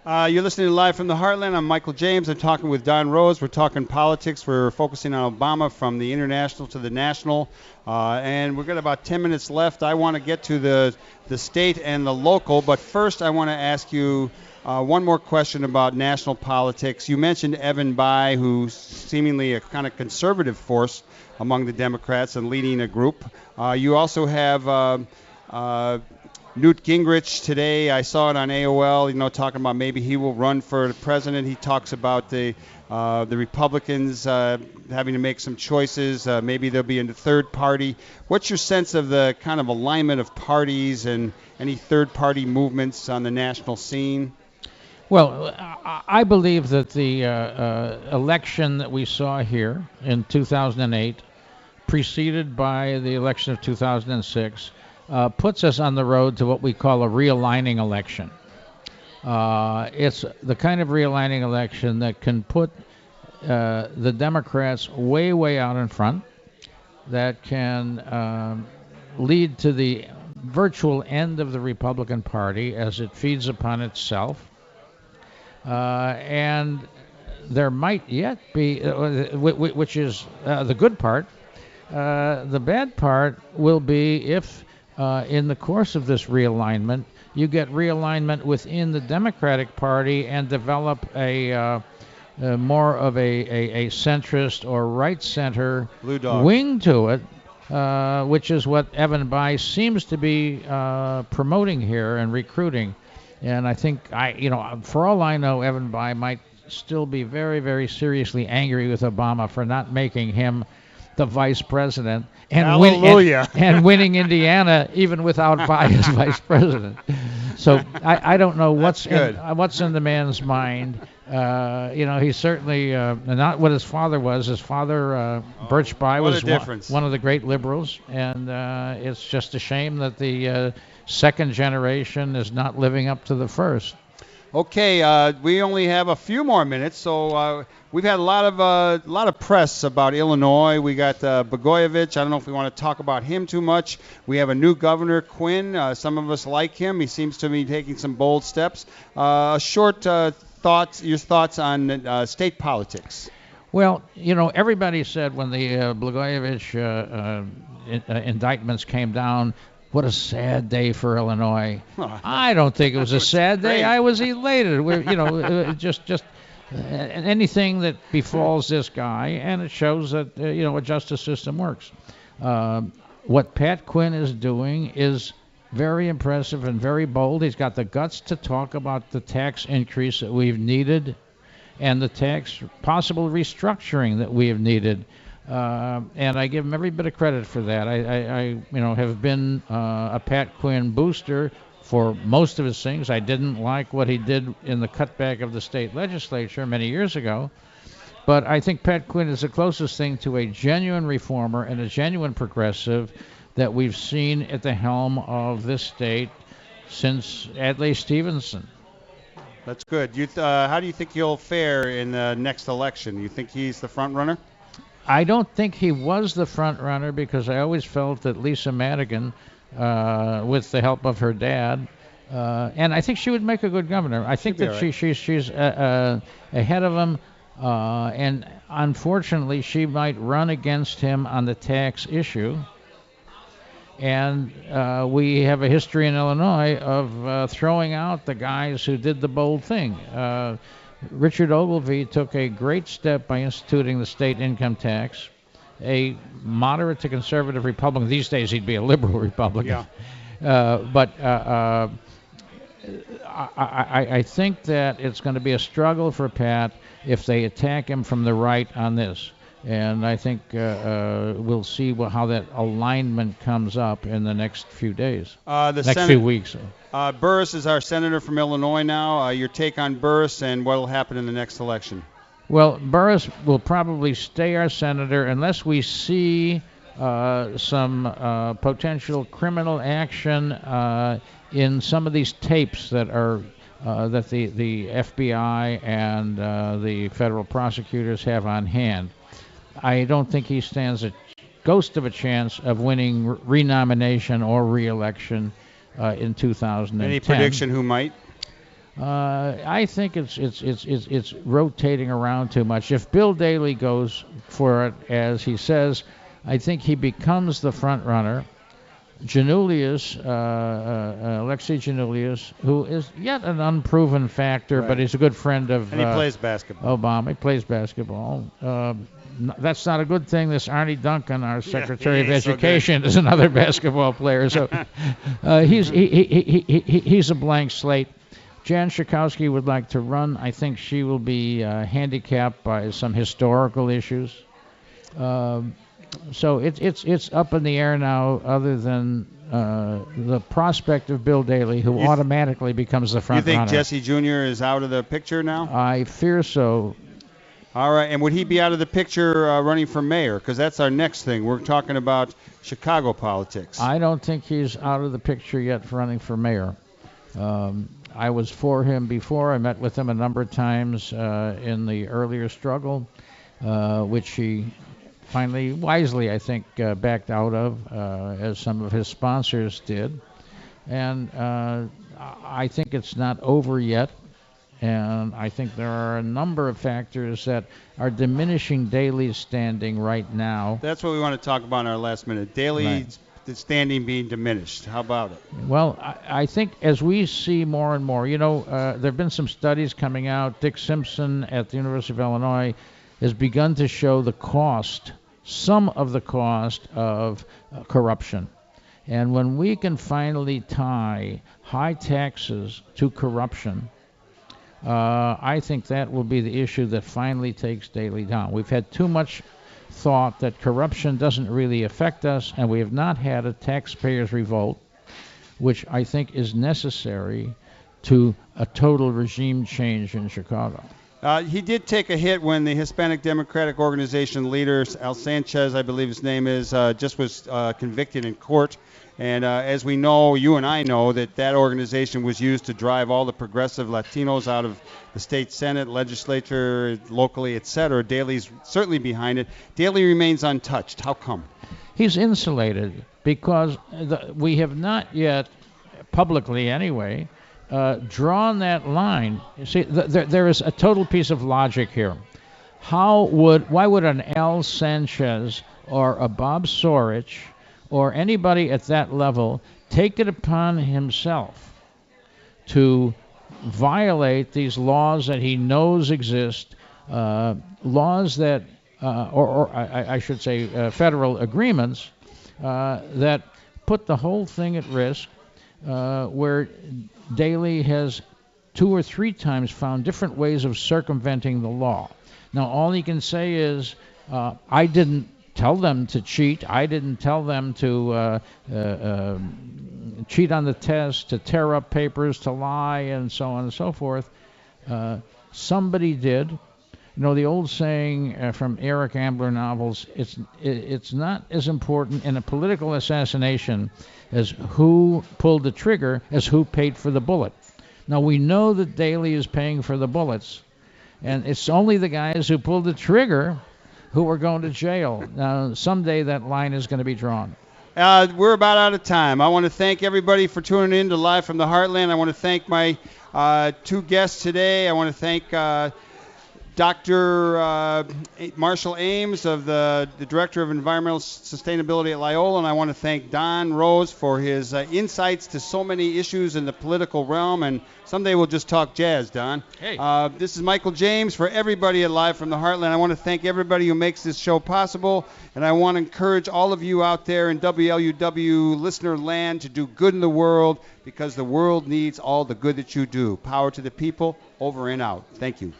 You're listening to Live from the Heartland. I'm Michael James. I'm talking with Don Rose. We're talking politics. We're focusing on Obama from the international to the national. And we've got about 10 minutes left. I want to get to the state and the local. But first, I want to ask you one more question about national politics. You mentioned Evan Bayh, who's seemingly a kind of conservative force among the Democrats and leading a group. You also have Newt Gingrich today. I saw it on AOL, talking about maybe he will run for president. He talks about the Republicans having to make some choices. Maybe there'll be a third party. What's your sense of the kind of alignment of parties and any third party movements on the national scene? Well, I believe that the election that we saw here in 2008, preceded by the election of 2006, puts us on the road to what we call a realigning election. It's the kind of realigning election that can put the Democrats way, way out in front, that can lead to the virtual end of the Republican Party as it feeds upon itself. And there might yet be, which is the good part. The bad part will be if in the course of this realignment, you get realignment within the Democratic Party and develop a more of a centrist or right-center wing to it, which is what Evan Bayh seems to be promoting here and recruiting. And I think, for all I know, Evan Bayh might still be very, very seriously angry with Obama for not making him the vice president and winning Indiana even without Bayh as vice president. So I don't know what's in the man's mind. He's certainly not what his father was. His father, Birch Bayh, was one of the great liberals, and it's just a shame that the second generation is not living up to the first. Okay, we only have a few more minutes, so we've had a lot of press about Illinois. We got Blagojevich. I don't know if we want to talk about him too much. We have a new governor, Quinn. Some of us like him. He seems to be taking some bold steps. Your thoughts on state politics. Well, everybody said when the Blagojevich indictments came down, what a sad day for Illinois. I don't think it was a sad day. I was elated. Just anything that befalls this guy, and it shows that a justice system works. What Pat Quinn is doing is very impressive and very bold. He's got the guts to talk about the tax increase that we've needed and the tax possible restructuring that we have needed. And I give him every bit of credit for that. I have been a Pat Quinn booster for most of his things. I didn't like what he did in the cutback of the state legislature many years ago. But I think Pat Quinn is the closest thing to a genuine reformer and a genuine progressive that we've seen at the helm of this state since Adlai Stevenson. That's good. How do you think he'll fare in the next election? You think he's the front runner? I don't think he was the front runner because I always felt that Lisa Madigan, with the help of her dad, and I think she would make a good governor. I think that she's ahead of him, and unfortunately she might run against him on the tax issue. And we have a history in Illinois of throwing out the guys who did the bold thing. Richard Ogilvie took a great step by instituting the state income tax. A moderate to conservative Republican. These days he'd be a liberal Republican. Yeah. But I think that it's going to be a struggle for Pat if they attack him from the right on this. And I think we'll see how that alignment comes up in the next few days, few weeks. Burris is our senator from Illinois now. Your take on Burris and what will happen in the next election? Well, Burris will probably stay our senator unless we see some potential criminal action in some of these tapes that are that the FBI and the federal prosecutors have on hand. I don't think he stands a ghost of a chance of winning renomination or re-election in 2010. Any prediction who might? I think it's rotating around too much. If Bill Daley goes for it, as he says, I think he becomes the front runner. Janulius, Alexei Janulius, who is yet an unproven factor, Right. but he's a good friend of And he plays basketball. Obama. He plays basketball. That's not a good thing. This Arnie Duncan, our Secretary of Education, is another basketball player. So he's a blank slate. Jan Schakowsky would like to run. I think she will be handicapped by some historical issues. So it's up in the air now, other than the prospect of Bill Daley, who automatically becomes the front runner. You think Jesse Jr. is out of the picture now? I fear so. All right, and would he be out of the picture running for mayor? Because that's our next thing. We're talking about Chicago politics. I don't think he's out of the picture yet for running for mayor. I was for him before. I met with him a number of times in the earlier struggle, which he finally, wisely, I think, backed out of, as some of his sponsors did. And I think it's not over yet. And I think there are a number of factors that are diminishing Daley's standing right now. That's what we want to talk about in our last minute. Daley's standing being diminished. How about it? Well, I think as we see more and more, there have been some studies coming out. Dick Simpson at the University of Illinois has begun to show some of the cost of corruption. And when we can finally tie high taxes to corruption, I think that will be the issue that finally takes Daley down. We've had too much thought that corruption doesn't really affect us, and we have not had a taxpayers' revolt, which I think is necessary to a total regime change in Chicago. He did take a hit when the Hispanic Democratic Organization leader, Al Sanchez, I believe his name is, just was convicted in court. And as we know, you and I know, that organization was used to drive all the progressive Latinos out of the state Senate, legislature, locally, etc. Daley's certainly behind it. Daley remains untouched. How come? He's insulated because we have not yet, publicly anyway, drawn that line. You see, there is a total piece of logic here. Why would an Al Sanchez or a Bob Sorich or anybody at that level take it upon himself to violate these laws that he knows exist, laws that, or I should say, federal agreements that put the whole thing at risk, where Daley has 2 or 3 times found different ways of circumventing the law. Now, all he can say is, I didn't tell them to cheat. I didn't tell them to cheat on the test, to tear up papers, to lie, and so on and so forth. Somebody did. The old saying from Eric Ambler novels, it's not as important in a political assassination as who pulled the trigger as who paid for the bullet. Now, we know that Daley is paying for the bullets, and it's only the guys who pulled the trigger who are going to jail. Now, someday that line is going to be drawn. We're about out of time. I want to thank everybody for tuning in to Live from the Heartland. I want to thank my 2 guests today. I want to thank Dr. Marshall Eames, of the Director of Environmental Sustainability at Loyola, and I want to thank Don Rose for his insights to so many issues in the political realm, and someday we'll just talk jazz, Don. Hey. This is Michael James for everybody at Live from the Heartland. I want to thank everybody who makes this show possible, and I want to encourage all of you out there in WLUW listener land to do good in the world, because the world needs all the good that you do. Power to the people, over and out. Thank you.